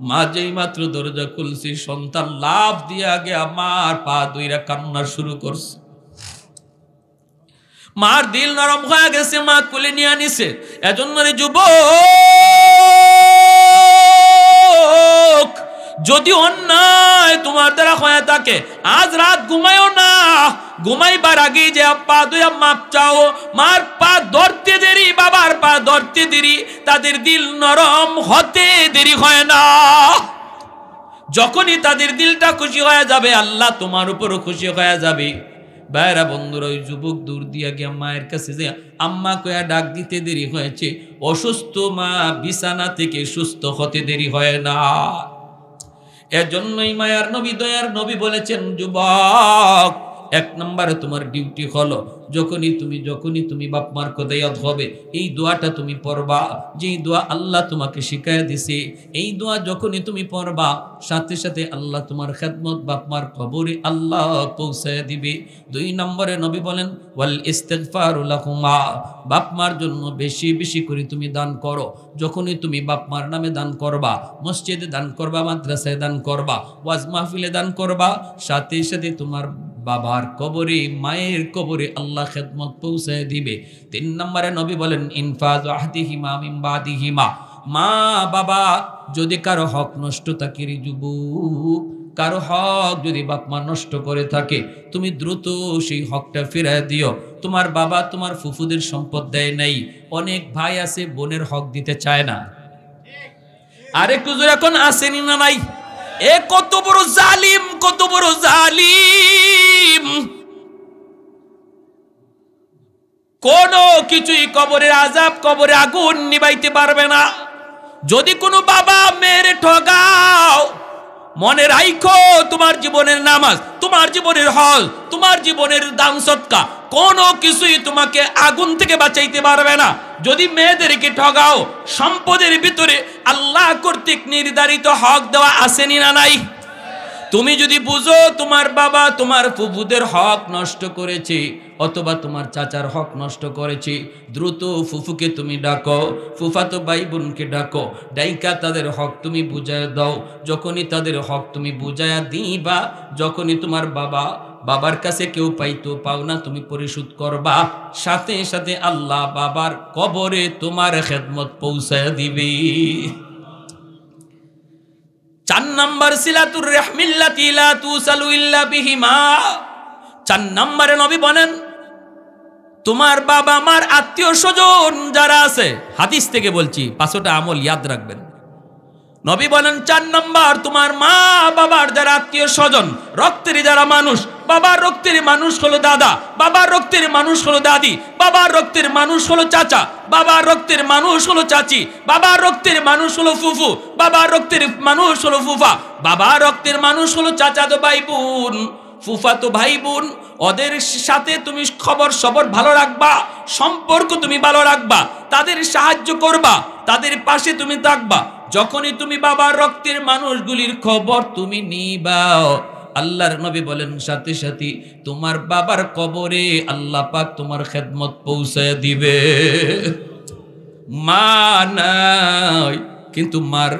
মা যেই মাত্র দরজা খুলছি, সন্তান লাফ দিয়ে আগে আমার পা দুইরা কান্না শুরু করছে। মার দিল নরম হয়ে গেছে, মা কোলে নিয়ে আনিছে। এজন্য যুবক, যদি অন্যায় তোমার দ্বারা হয়ে থাকে, আজ রাত ঘুমায়ও না, ঘুমাইবার আগে যে পা দুইয়া মাপ চাও। মার পা ধরতে দেরি, বাবার পা ধরতে দেরি, তাদের দিল নরম হতে দেরি হয় না। যখনই তাদের দিলটা খুশি হয়ে যাবে, আল্লাহ তোমার উপরও খুশি হয়ে যাবে। ভাইরা বন্ধুরা, ওই যুবক দূর দিয়া গিয়া মায়ের কাছে যে আম্মা কয়া ডাক দিতে দেরি হয়েছে। অসুস্থ মা বিছানা থেকে সুস্থ হতে দেরি হয় না। এজন্যই মায়ার নবী, দয়ার নবী বলেছেন, যুবক 1 নম্বরে তোমার ডিউটি হলো, যখনই তুমি বাপ মার কদায়াত হবে, এই দোয়াটা তুমি পড়বা, যেই দোয়া আল্লাহ তোমাকে শিখাইয়া দিছে। এই দোয়া যখনই তুমি পড়বা, সাথে সাথে আল্লাহ তোমার খেদমত বাপ মার কবরে আল্লাহ পৌঁছায় দিবে। 2 নম্বরে নবী বলেন, ওয়াল ইস্তিগফারু লাহুমা, বাপ মার জন্য বেশি বেশি করে তুমি দান করো। যখনই তুমি বাপ মার নামে দান করবা, মসজিদে দান করবা, মাদ্রাসায় দান করবা, ওয়াজ মাহফিলে দান করবা, সাথে সাথে তোমার বাবার কবরে মায়ের কবরে আল্লাহ খেদমত পৌঁছায় দিবে। 3 নম্বরে নবী বলেন ইনফাজ আহদিহিমা মিন বাদিহিমা, মা বাবা যদি কারো হক নষ্ট থাকে, রে যুবক, কারো হক যদি বাপ মা নষ্ট করে থাকে, তুমি দ্রুত সেই হকটা ফিরায় দিও। তোমার বাবা তোমার ফুফুদের সম্পদ দেয় নাই, অনেক ভাই আছে বোনের হক দিতে চায় না। আরে কুজুর এখন আসেনি না নাই? এ কত বড় জালিম, কত বড় জালিম! কোন কিছুই কবরের আযাব, কবরে আগুন নিবাইতে পারবে না। যদি কোনো বাবা মেয়ের ঠগাও, মনে রাখো তোমার জীবনের নামাজ, তোমার জীবনের হজ, তোমার জীবনের দান সদকা কোনো কিছুই তোমাকে আগুন থেকে বাঁচাইতে পারবে না। যদি মেয়েদেরকে ঠগাও, সম্পদের ভিতরে আল্লাহ কর্তৃক নির্ধারিত হক দেওয়া আসেনি না নাই? তুমি যদি বুঝো তোমার বাবা তোমার ফুফুদের হক নষ্ট করেছে অথবা তোমার চাচার হক নষ্ট করেছে, দ্রুত ফুফুকে তুমি ডাকো, ফুফাতো ভাই বোনকে ডাকো, ডাইকা তাদের হক তুমি বুঝায় দাও। যখনই তাদের হক তুমি বুঝায়া দিবা, যখনই তোমার বাবার কাছে কেউ পাইতো পাওনা তুমি পরিশোধ করবা, সাথে সাথে আল্লাহ বাবার কবরে তোমার খেদমত পৌঁছায় দিবে। 4 নম্বর সিলাতুর রাহমিল্লাতি লা তুসালু ইল্লা বিহিমা। 4 নম্বরে নবী বলেন তোমার বাবা মার আত্মীয় স্বজন যারা আছে, হাদিস থেকে বলছি, 5টা আমল ইয়াদ রাখবেন। নবী বলেন 4 নম্বর তোমার মা বাবার যারা আত্মীয় স্বজন, রক্তের যারা মানুষ, বাবার রক্তের মানুষ হলো দাদা, বাবার রক্তের মানুষ হলো দাদি, বাবার রক্তের মানুষ হলো চাচা, বাবার রক্তের মানুষ হলো চাচি, বাবার রক্তের মানুষ হলো ফুফু, বাবার রক্তের মানুষ হলো ফুফা, বাবার রক্তের মানুষ হলো চাচাতো ভাই বোন, ফুফাতো ভাই বোন। ওদের সাথে তুমি খবর ভালো রাখবা, সম্পর্ক তুমি ভালো রাখবা, তাদের সাহায্য করবা, তাদের পাশে তুমি থাকবা। যখনই তুমি বাবার রক্তের মানুষগুলির খবর তুমি নিবা, আল্লাহর নবী বলেন সাথে সাথে তোমার বাবার কবরে আল্লাহ পাক তোমার খেদমত পৌঁছায় দিবে। মা নাই কিন্তু মার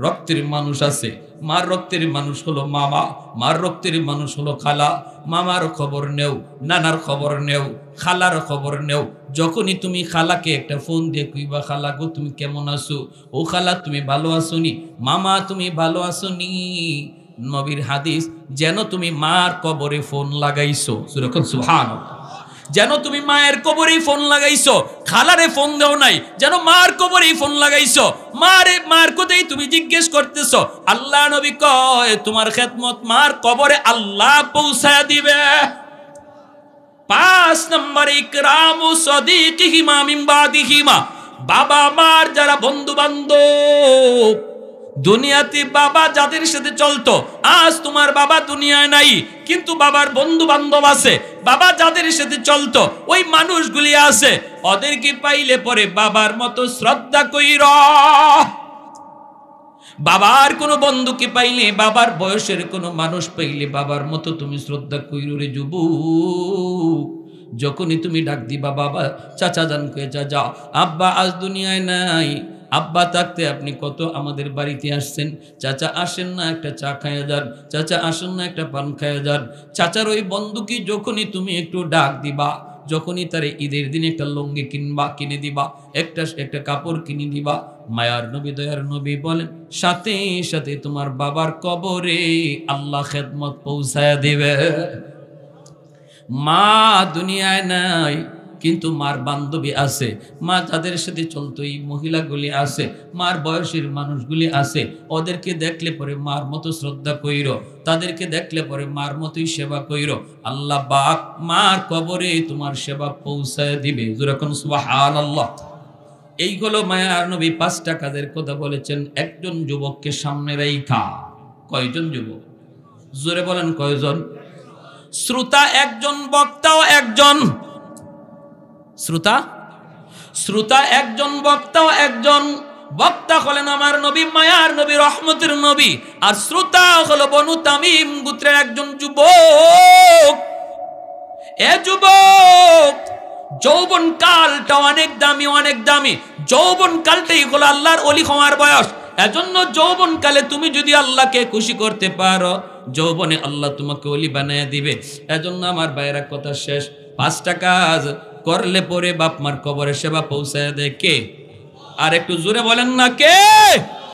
রক্তের মানুষ আছে, মার রক্তের মানুষ হলো মামা, মার রক্তের মানুষ হলো খালা। মামার খবর নেও, নানার খবর নেও, খালার খবর নেও। যখনই তুমি খালাকে একটা ফোন দিয়ে কইবা খালা গো তুমি কেমন আছো, ও খালা তুমি ভালো আছো নি, মামা তুমি ভালো আছো নি, নবীর হাদিস যেন তুমি মার কবরে ফোন লাগাইছো, সুবহানাল্লাহ, যেন তুমি মায়ের কবরেই ফোন লাগাইছো, খালারে ফোন দেও নাই, যেন মার কবরেই ফোন লাগাইছো, মার কোথায় তুমি জিজ্ঞেস করতেছো। আল্লাহ নবী কয় তোমার খেদমত মার কবরে আল্লাহ পৌঁছায় দিবে। 5 নম্বর ইকরামু সাদিকিহিমা মিন বাদিহিমা, বাবা মার যারা বন্ধু বান্ধব, দুনিয়াতে বাবা যাদের সাথে চলতো, আজ তোমার বাবা দুনিয়ায় নাই কিন্তু বাবার বন্ধু বান্ধব আছে, বাবা যাদের সাথে চলতো ওই মানুষগুলি আছে, ওদেরকে পাইলে পরে বাবার মতো শ্রদ্ধা কইরা। বাবার কোনো বন্ধুকে পাইলে, বাবার বয়সের কোনো মানুষ পাইলে বাবার মতো তুমি শ্রদ্ধা কইরো রে যুবক। যখনই তুমি ডাক দিবা বাবা চাচা জান কে চাচা, আব্বা আজ দুনিয়ায় নাই, আব্বা থাকতে আপনি কত আমাদের বাড়িতে আসছেন, চাচা আসেন না একটা চা খাইয়া যান, চাচা আসেন না একটা পান খাইয়া যান। চাচার ওই বন্ধুকে যখনই তুমি একটু ডাক দিবা, যখনই তারে ঈদের দিনে একটা লুঙ্গি কিনে দিবা, একটা কাপড় কিনে দিবা, মায়ার নবী দয়ার নবী বলেন সাথে সাথে তোমার বাবার কবরে আল্লাহ খেদমত পৌঁছায়া দিবে। মা দুনিয়ায় নাই কিন্তু মার বান্ধবী আছে, মা যাদের সাথে চলতো এই মহিলাগুলি আছে, মার বয়সের মানুষগুলি আছে, ওদেরকে দেখলে পরে মার মতো শ্রদ্ধা কইরো, তাদেরকে দেখলে পরে মার মতোই সেবা কইরো, আল্লাহ পাক মার কবরে তোমার সেবা পৌঁছায় দিবে। যেরকম সুবহানাল্লাহ। এইগুলো মায়ার নবী 5টা কাজের কথা বলেছেন একজন যুবককে সামনে রাইখা। কয়জন যুবক? জোরে বলেন কয়জন? শ্রোতা একজন, বক্তাও একজন। শ্রোতা একজন, বক্তাও একজন। বক্তা হলেন আমার নবী, মায়ার নবী, রহমতের নবী, আর শ্রোতা হলো বনু তামিম গোত্রের একজন যুবক। এ যুবক, যৌবন কালটা অনেক দামি, অনেক দামি। যৌবন কালটাই হলো আল্লাহর ওলি হওয়ার বয়স। এজন্য যৌবন কালে তুমি যদি আল্লাহকে খুশি করতে পারো, যৌবনে আল্লাহ তোমাকে ওলি বানিয়ে দিবে। এজন্য আমার ভাইয়েরা কথা শেষ, 5টা কাজ করলে পরে বাপ মার কবরে সেবা পৌঁছায় দেয় কে? আর একটু জোরে বলেন না কে?